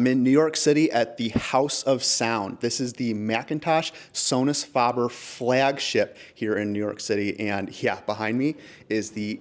I'm in New York City at the House of Sound. This is the Mcintosh Sonus Faber flagship here in New York City. And yeah, behind me is the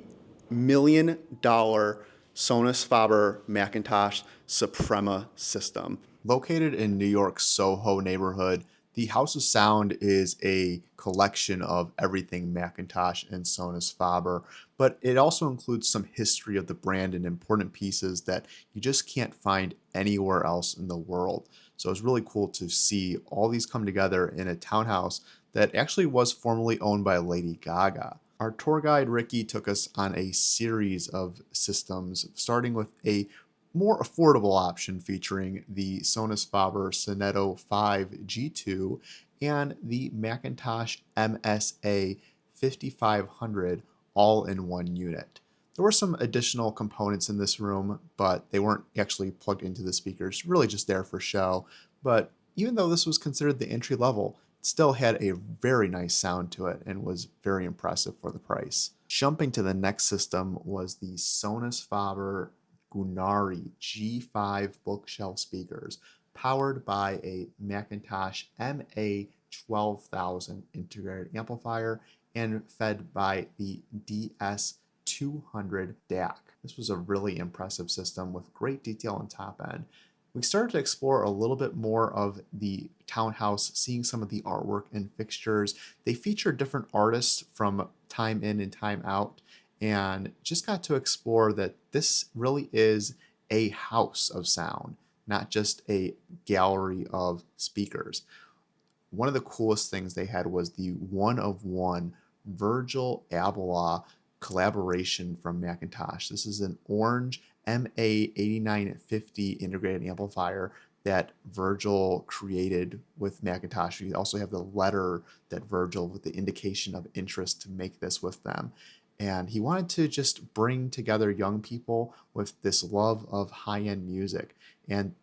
$1 million Sonus Faber Mcintosh Suprema system. Located in New York's Soho neighborhood, the House of Sound is a collection of everything Mcintosh and Sonus Faber, but it also includes some history of the brand and important pieces that you just can't find anywhere else in the world. So it's really cool to see all these come together in a townhouse that actually was formerly owned by Lady Gaga. Our tour guide Ricky took us on a series of systems, starting with a more affordable option featuring the Sonus Faber Sonetto 5 G2 and the Mcintosh MSA 5500 all in one unit. There were some additional components in this room, but they weren't actually plugged into the speakers, really just there for show. But even though this was considered the entry level, it still had a very nice sound to it and was very impressive for the price. Jumping to the next system was the Sonus Faber Gunari G5 bookshelf speakers, powered by a Mcintosh MA12000 integrated amplifier and fed by the DS200 DAC. This was a really impressive system with great detail on top end. We started to explore a little bit more of the townhouse, seeing some of the artwork and fixtures. They feature different artists from time in and time out, and just got to explore that this really is a house of sound, not just a gallery of speakers. One of the coolest things they had was the one-of-one Virgil Abloh collaboration from Mcintosh. This is an orange MA8950 integrated amplifier that Virgil created with Mcintosh. You also have the letter that Virgil with the indication of interest to make this with them. And he wanted to just bring together young people with this love of high-end music.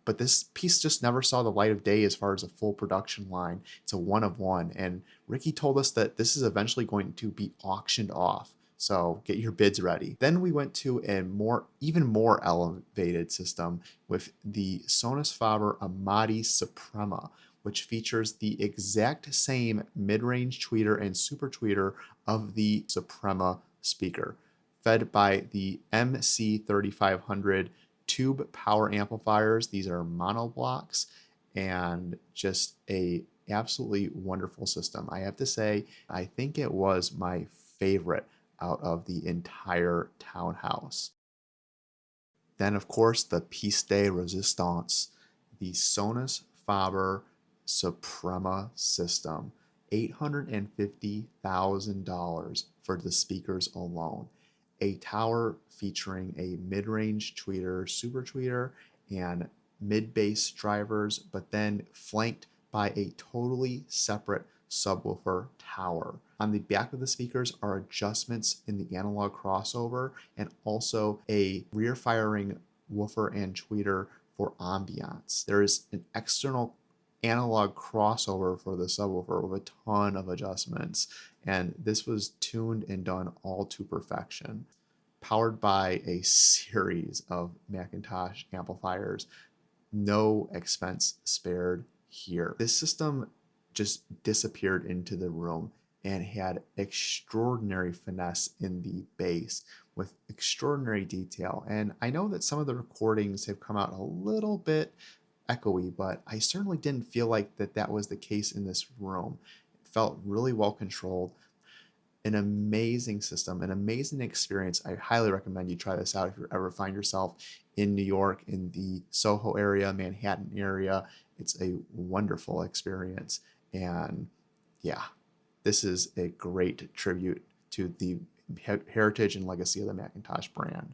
But this piece just never saw the light of day as far as a full production line. It's a one-of-one. And Ricky told us that this is eventually going to be auctioned off. So get your bids ready. Then we went to a even more elevated system with the Sonus Faber Amati Suprema, which features the exact same mid-range tweeter and super tweeter of the Suprema speaker, fed by the MC3500 tube power amplifiers. These are mono blocks, and just a absolutely wonderful system. I have to say, I think it was my favorite out of the entire townhouse. Then, of course, the piece de resistance, the Sonus Faber Suprema system. $850,000 for the speakers alone. A tower featuring a mid-range tweeter, super tweeter, and mid-bass drivers, but then flanked by a totally separate subwoofer tower. On the back of the speakers are adjustments in the analog crossover and also a rear-firing woofer and tweeter for ambiance. There is an external analog crossover for the subwoofer with a ton of adjustments, and this was tuned and done all to perfection. Powered by a series of Mcintosh amplifiers, no expense spared here. This system just disappeared into the room and had extraordinary finesse in the bass with extraordinary detail. And I know that some of the recordings have come out a little bit echoey, but I certainly didn't feel like that was the case in this room. It felt really well controlled. An amazing system, an amazing experience. I highly recommend you try this out if you ever find yourself in New York, in the Soho area, Manhattan area. It's a wonderful experience. And yeah, this is a great tribute to the heritage and legacy of the Mcintosh brand.